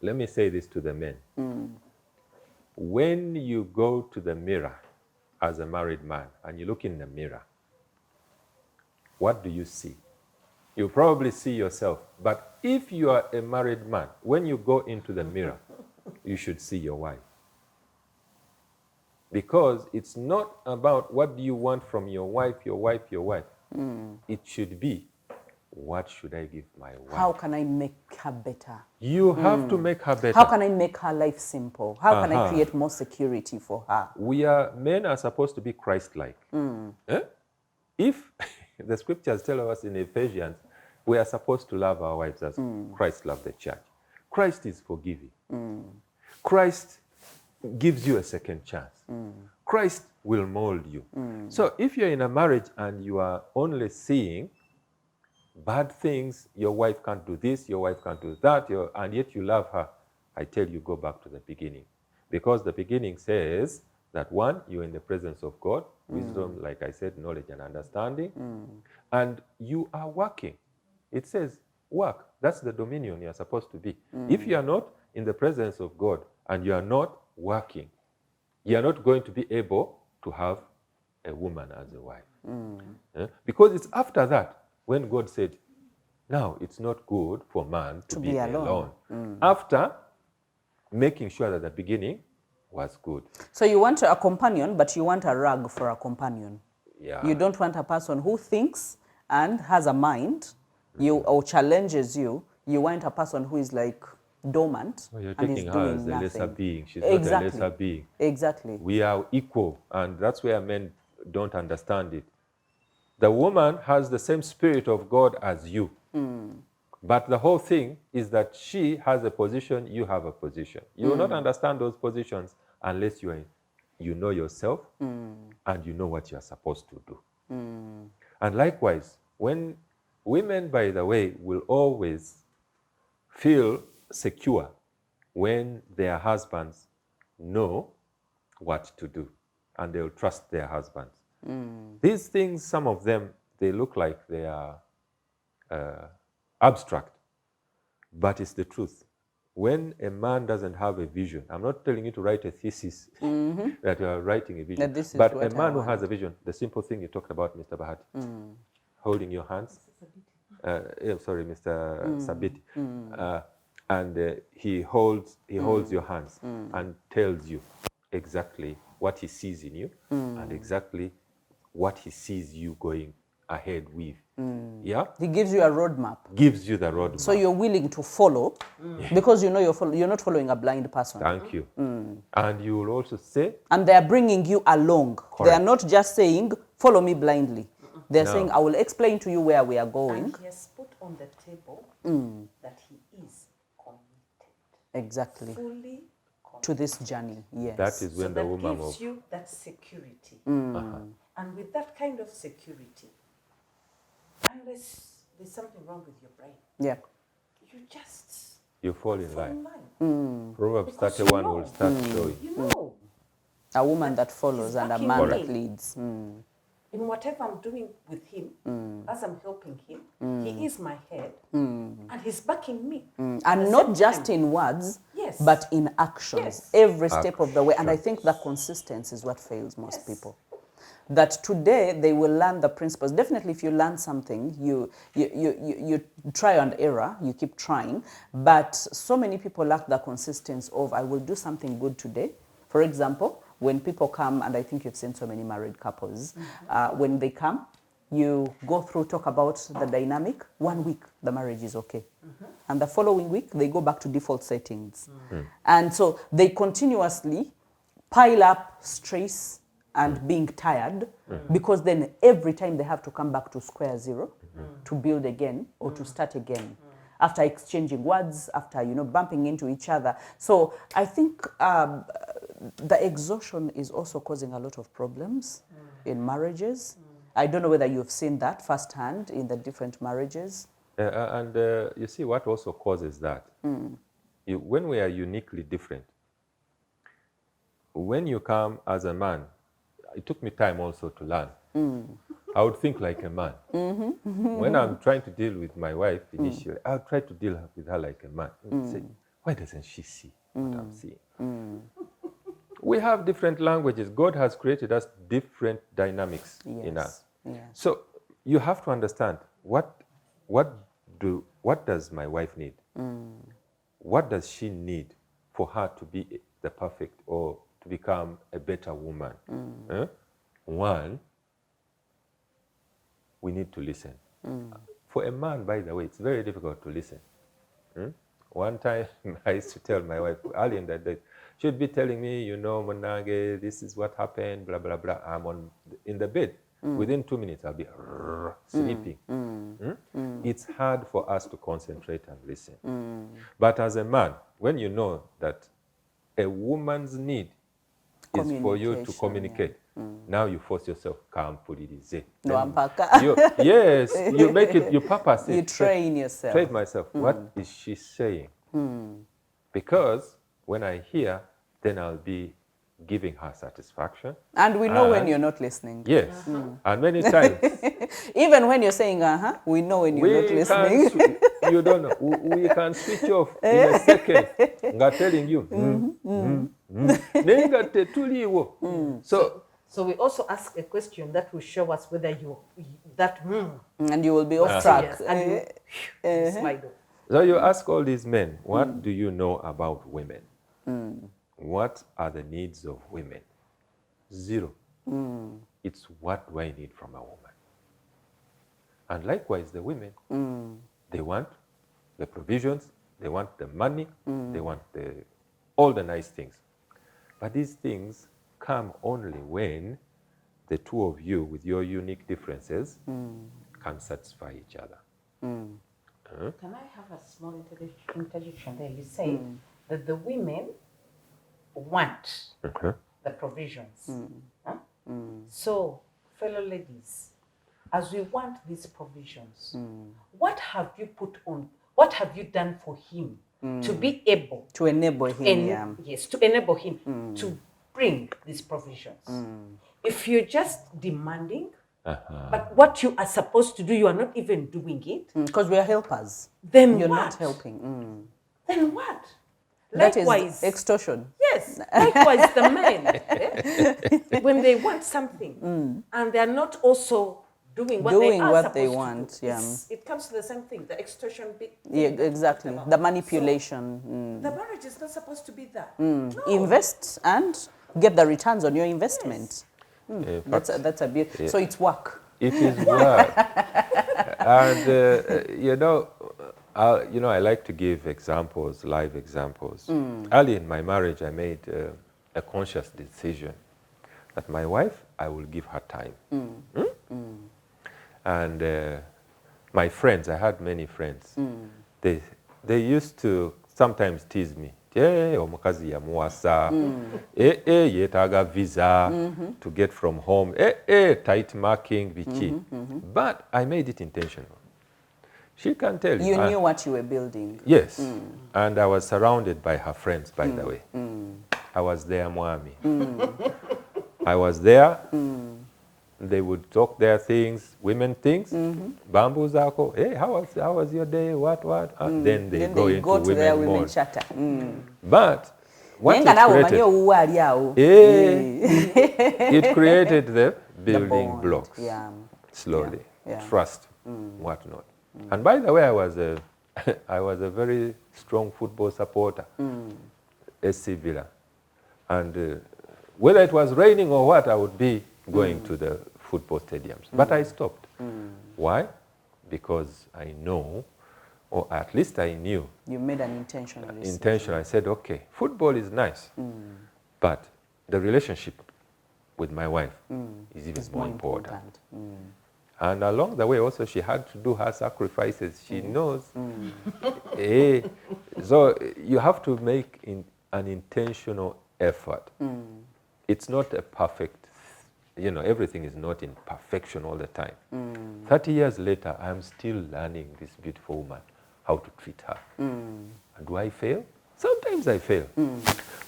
let me say this to the men. When you go to the mirror as a married man and you look in the mirror, what do you see? You probably see yourself. But if you are a married man, when you go into the mirror, you should see your wife. Because it's not about what do you want from your wife. It should be, what should I give my wife? How can I make her better? You have to make her better. How can I make her life simple? How can I create more security for her? Men are supposed to be Christ-like. If the scriptures tell us in Ephesians, we are supposed to love our wives as Christ loved the church. Christ is forgiving. Christ gives you a second chance. Christ will mold you. So if you're in a marriage and you are only seeing bad things, your wife can't do this, your wife can't do that, and yet you love her, I tell you, go back to the beginning. Because the beginning says that one, you're in the presence of God, wisdom, like I said, knowledge and understanding, and you are working. It says work. That's the dominion you're supposed to be. If you are not in the presence of God and you are not working, you are not going to be able to have a woman as a wife. Because it's after that when God said, now it's not good for man to be alone. After making sure that the beginning was good. So you want a companion, but you want a rag for a companion. Yeah. You don't want a person who thinks and has a mind, or challenges you. You want a person who is like dormant. Well, you're and taking is her doing as a nothing. lesser being. She's Exactly. not a lesser being. Exactly. We are equal, and that's where men don't understand it. The woman has the same spirit of God as you. But the whole thing is that she has a position, you have a position. You will not understand those positions unless you know yourself and you know what you're supposed to do. And likewise, when women, by the way, will always feel secure when their husbands know what to do and they'll trust their husbands. These things, some of them, they look like they are abstract, but it's the truth. When a man doesn't have a vision, I'm not telling you to write a thesis that you are writing a vision, but a man who has a vision, the simple thing you talked about, Mr. Bahati, holding your hands, Mr. Sabiti, and he holds your hands and tells you exactly what he sees in you and exactly what he sees you going ahead with. Yeah? He gives you a roadmap. Gives you the roadmap. So you're willing to follow because you know you're not following a blind person. Thank you. And you will also say... And they're bringing you along. Correct. They are not just saying, follow me blindly. They're saying, I will explain to you where we are going. And he has put on the table that he is committed. Exactly. Fully committed. To this journey, yes. That is when the woman gives you that security. And with that kind of security, unless there's something wrong with your brain, you fall in line. Proverbs 31 will start showing. You know. A woman that follows and a man that leads. In whatever I'm doing with him, as I'm helping him, he is my head, and he's backing me. And not just in words, but in actions, every step of the way. And I think the consistency is what fails most people. That today they will learn the principles. Definitely, if you learn something, you try and error, you keep trying. But so many people lack the consistency of, I will do something good today. For example, when people come, and I think you've seen so many married couples, when they come, you go through, talk about the dynamic. 1 week, the marriage is okay. And the following week, they go back to default settings. And so they continuously pile up stress and being tired, because then every time they have to come back to square zero to build again or to start again. After exchanging words, after, bumping into each other. So I think the exhaustion is also causing a lot of problems in marriages. I don't know whether you've seen that firsthand in the different marriages. And you see what also causes that? When we are uniquely different, when you come as a man, it took me time also to learn. I would think like a man. When I'm trying to deal with my wife initially, I would try to deal with her like a man. Say, why doesn't she see what I'm seeing? We have different languages. God has created us different dynamics in us. Yes. So you have to understand what does my wife need? What does she need for her to be the perfect or to become a better woman? One, we need to listen. For a man, by the way, it's very difficult to listen. One time, I used to tell my wife, early in the day, she'd be telling me, you know, Monage, this is what happened, blah, blah, blah. I'm in the bed. Within 2 minutes, I'll be sleeping. It's hard for us to concentrate and listen. But as a man, when you know that a woman's need is for you to communicate, now you force yourself, yes, you make it, you purpose it. You train yourself. Train myself. What is she saying? Because when I hear, then I'll be giving her satisfaction. And we know when you're not listening. Yes. And many times. Even when you're saying, we know when you're not listening. You don't know. We can switch off in a second. I'm telling you. So we also ask a question that will show us whether and you will be off track. So you ask all these men, what do you know about women? What are the needs of women? Zero. It's what do I need from a woman? And likewise, the women, they want the provisions, they want the money, they want all the nice things. But these things come only when the two of you, with your unique differences, can satisfy each other. Can I have a small interjection there? You say that the women want the provisions. So, fellow ladies, as we want these provisions, what have you done for him to be able to enable him? Yes, to enable him to bring these provisions. If you're just demanding, but what you are supposed to do, you are not even doing it. Because we are helpers. Then you're what? not helping. Then what? Likewise, that is extortion. Yes, likewise the men, when they want something and they're not also doing what they want, it comes to the same thing, the extortion bit. Yeah, exactly. The manipulation. So, the marriage is not supposed to be that. No. Invest and get the returns on your investment. Yes. That's a bit. So it's work. It is work. And I like to give examples, live examples. Early in my marriage, I made a conscious decision that my wife, I will give her time. And my friends, I had many friends, they used to sometimes tease me. Omukazi yamuwasa, yetaga visa to get from home, tight marking, bichi. But I made it intentional. She can tell you. You knew what you were building. Yes. And I was surrounded by her friends, by the way. I was there, Mwami. I was there. They would talk their things, women things. Bamboo zako, hey, how was your day? What? Then they go into to their women more. chatter. But what it created the building blocks slowly, trust, whatnot. And by the way, I was a very strong football supporter, SC Villa. And whether it was raining or what, I would be going to the football stadiums. But I stopped. Why? Because I know, or at least I knew. You made an intentional decision. Intentional. I said, okay, football is nice, but the relationship with my wife is even more important. And along the way also, she had to do her sacrifices. She knows. So you have to make an intentional effort. It's not a perfect, everything is not in perfection all the time. 30 years later, I'm still learning this beautiful woman, how to treat her. And do I fail? Sometimes I fail.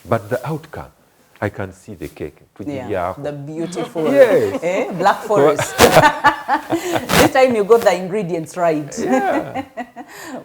But the outcome, I can see the cake. The beautiful yes. Black Forest. This time you got the ingredients right. Yeah.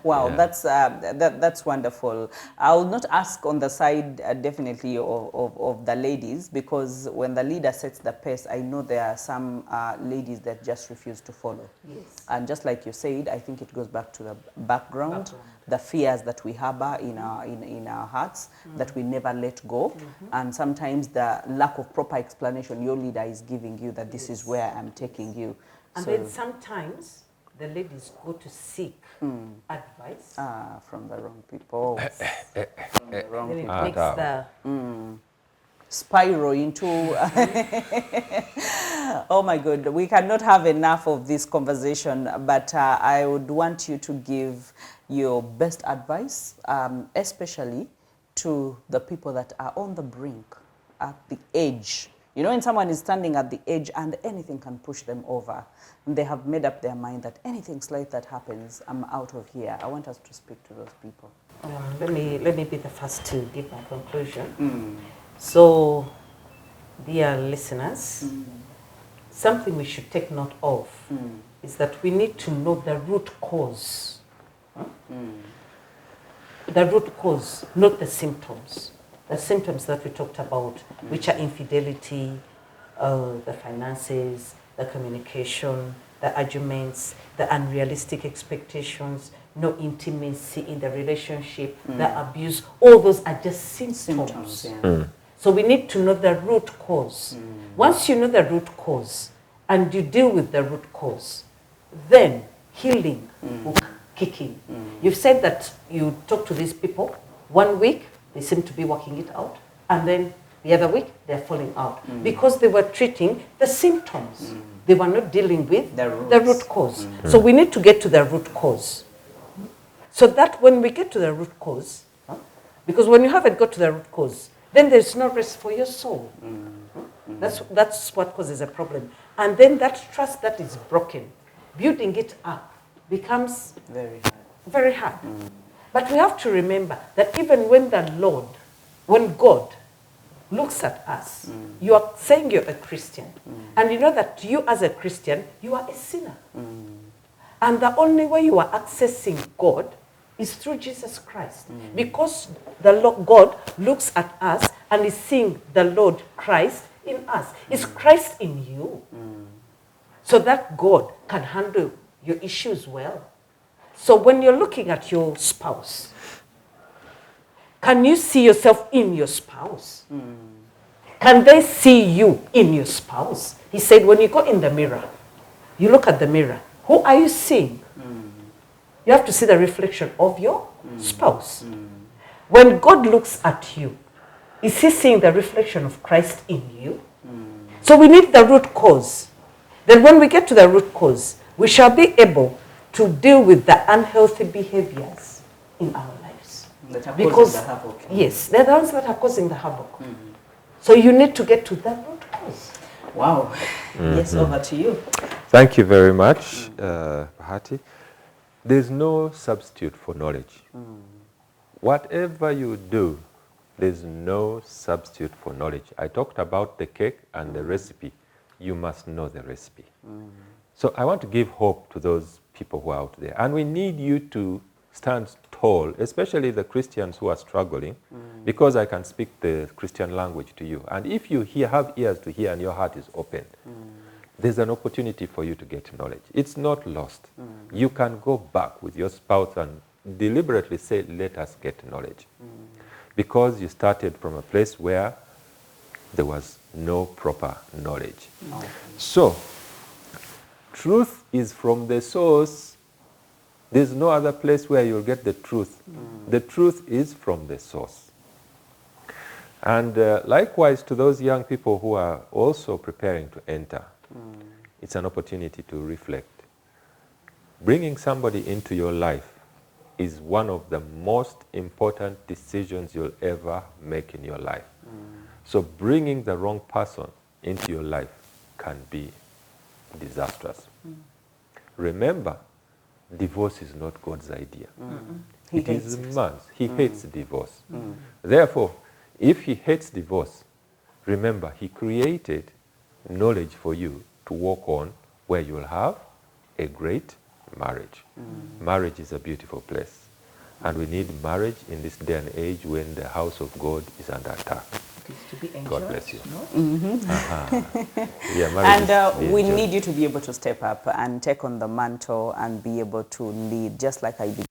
Wow, Yeah. that's wonderful. I'll not ask on the side definitely of the ladies, because when the leader sets the pace, I know there are some ladies that just refuse to follow. Yes. And just like you said, I think it goes back to the background, the fears that we harbor in our hearts, that we never let go, and sometimes the lack of proper explanation your leader is giving you, that this is where I'm taking you. And then sometimes the ladies go to seek advice. From the wrong people. From the wrong Then it people. makes the Spiral into oh my god, we cannot have enough of this conversation, but I would want you to give your best advice, especially to the people that are on the brink, at the edge. You know, when someone is standing at the edge and anything can push them over, and they have made up their mind that anything slight that happens, I'm out of here. I want us to speak to those people. let me be the first to give my conclusion. So, dear listeners, something we should take note of is that we need to know the root cause. The root cause, not the symptoms. The symptoms that we talked about, which are infidelity, the finances, the communication, the arguments, the unrealistic expectations, no intimacy in the relationship, the abuse, all those are just symptoms. So we need to know the root cause. Once you know the root cause and you deal with the root cause, then healing will kick in. You've said that you talk to these people, 1 week, they seem to be working it out, and then the other week, they're falling out. Because they were treating the symptoms. They were not dealing with the root cause. So we need to get to the root cause. So that when we get to the root cause, because when you haven't got to the root cause, then there's no rest for your soul. That's what causes a problem. And then that trust that is broken, building it up becomes Very hard. very hard. But we have to remember that even when the Lord, when God looks at us, you are saying you're a Christian. And you know that you as a Christian, you are a sinner. And the only way you are accessing God is through Jesus Christ. Because the Lord, God looks at us and is seeing the Lord Christ in us. Is Christ in you? So that God can handle your issues well. So when you're looking at your spouse, can you see yourself in your spouse? Can they see you in your spouse? He said, when you go in the mirror, you look at the mirror, who are you seeing? You have to see the reflection of your spouse. When God looks at you, is he seeing the reflection of Christ in you? So we need the root cause. Then when we get to the root cause, we shall be able to deal with the unhealthy behaviors in our lives. That are causing the havoc. Yes, they're the ones that are causing the havoc. So you need to get to that root cause. Wow. Yes, over to you. Thank you very much, Bahati. There's no substitute for knowledge. Whatever you do, there's no substitute for knowledge. I talked about the cake and the recipe. You must know the recipe. So I want to give hope to those people who are out there. And we need you to stand tall, especially the Christians who are struggling, because I can speak the Christian language to you. And if you have ears to hear and your heart is open, there's an opportunity for you to get knowledge. It's not lost. You can go back with your spouse and deliberately say, let us get knowledge. Because you started from a place where there was no proper knowledge. So, truth is from the source. There's no other place where you'll get the truth. The truth is from the source. And likewise to those young people who are also preparing to enter, it's an opportunity to reflect. Bringing somebody into your life is one of the most important decisions you'll ever make in your life. So bringing the wrong person into your life can be disastrous. Remember, divorce is not God's idea. It is man's. He hates divorce. Therefore, if he hates divorce, remember, he created knowledge for you to walk on where you'll have a great marriage. Marriage is a beautiful place. And we need marriage in this day and age when the house of God is under attack. To be enjoyed, God bless you. No? Yeah, marriage And we need you to be able to step up and take on the mantle and be able to lead, just like I did.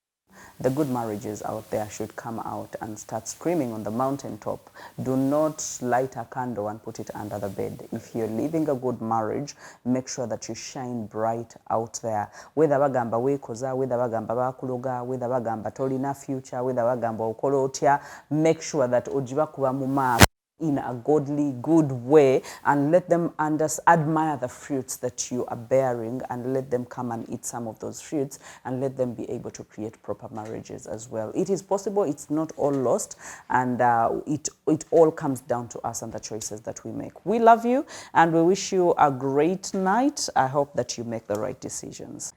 The good marriages out there should come out and start screaming on the mountaintop. Do not light a candle and put it under the bed. If you're living a good marriage, make sure that you shine bright out there. Whether bagamba wekoza, whether bagamba bakuloga, whether bagamba tolina future, whether bagamba okola otya, make sure that ojiba kuba mu maaso in a godly, good way, and let them admire the fruits that you are bearing, and let them come and eat some of those fruits, and let them be able to create proper marriages as well. It is possible. It's not all lost, and it all comes down to us and the choices that we make. We love you, and we wish you a great night. I hope that you make the right decisions.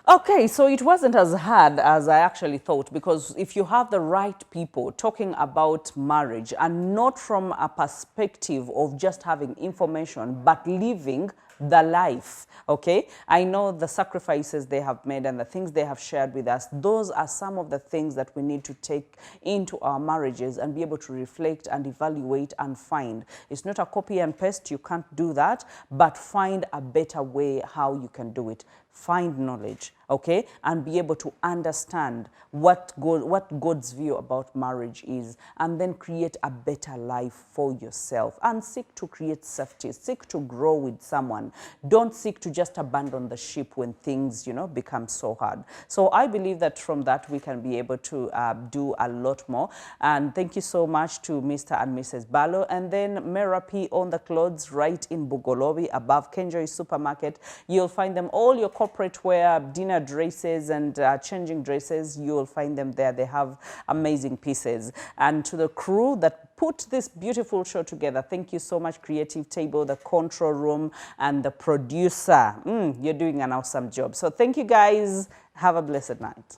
Okay, so it wasn't as hard as I actually thought, because if you have the right people talking about marriage, and not from a perspective of just having information, but living the life, okay? I know the sacrifices they have made and the things they have shared with us. Those are some of the things that we need to take into our marriages and be able to reflect and evaluate and find. It's not a copy and paste, you can't do that, but find a better way how you can do it. Find knowledge, okay, and be able to understand what God's view about marriage is, and then create a better life for yourself, and seek to create safety, seek to grow with someone. Don't seek to just abandon the ship when things, become so hard. So I believe that from that we can be able to do a lot more. And thank you so much to Mr. and Mrs. Balo, and then Merapi on the clothes right in Bugolobi above Kenjoy Supermarket. You'll find them all your corporate wear, dinner dresses, and changing dresses. You will find them there. They have amazing pieces. And to the crew that put this beautiful show together, thank you so much, Creative Table, the control room, and the producer. You're doing an awesome job. So thank you guys. Have a blessed night.